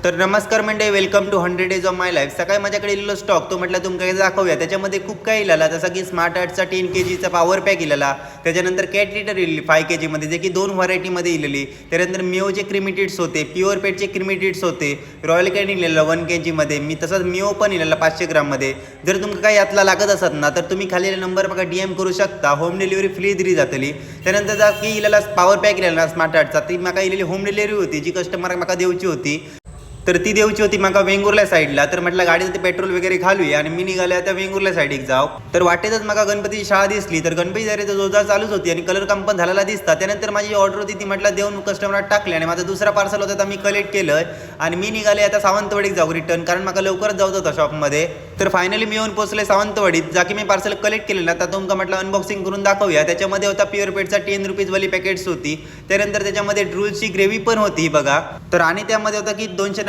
तर नमस्कार मंडळी, welcome to 100 days of my life. सकाळी माझ्याकडे इलेला स्टॉक तो म्हटलं तुमच्याकडे दाखवूया. त्याच्यामध्ये खूप काही इलेला, जसं की स्मार्ट आर्टचा 10 kgचा पॉवर पॅक इलेला, त्याच्यानंतर कॅट लिटर इलेली 5 kgमध्ये, जे की 2 व्हरायटीमध्ये इलेली. त्यानंतर मिओचे क्रिमिटिड्स होते, प्युअर पेटचे क्रिमिटिड्स होते, रॉयल कॅन इलेला 1 kgमध्ये. मी तसंच मिओ पण इलेला 500 ग्राममध्ये. जर तुमका काही यातला लागत असत ना, तर तुम्ही खाली नंबर बघा DM करू शकता. होम डिलिव्हरी फ्री दिली जातली. त्यानंतर जा की इलेला पॉवर पॅक इलेला स्मार्ट आर्टचा, ती माका इलेली होम डिलिव्हरी होती, जी कस्टमर माका देऊची होती. तर ती देऊची होती माका वेंगुर्ला साईडला. तर म्हटलं गाडीत पेट्रोल वगैरे घालूया आणि मी निघाले आता वेंगुर्ला साईडीक जाऊ. तर वाटेतच माका गणपतीची शाळा दिसली. तर गणपती जायचं जोरदार चालूच होती आणि कलर काम पण झालेला दिसता. त्यानंतर माझी ऑर्डर होती ती म्हटलं देऊन कस्टमरात टाकली आणि माझा दुसरा पार्सल होता मी कलेक्ट केलं आणि मी निघाले आता सावंतवाडीत जाऊ रिटर्न, कारण मला लवकरच जाऊ होतं शॉपमध्ये. तर फायनली मी येऊन पोहोचले सावंतवाडीत. जा की मी पार्सल कलेक्ट केलं ना, तर तुमका म्हटलं अनबॉक्सिंग करून दाखवूया. त्याच्यामध्ये होता प्युअर पेटचा 10 रुपीजवाली पॅकेट्स होती. त्यानंतर त्याच्यामध्ये ड्रूलची ग्रेव्ही पण होती बघा. तर आणि त्यामध्ये होता की 200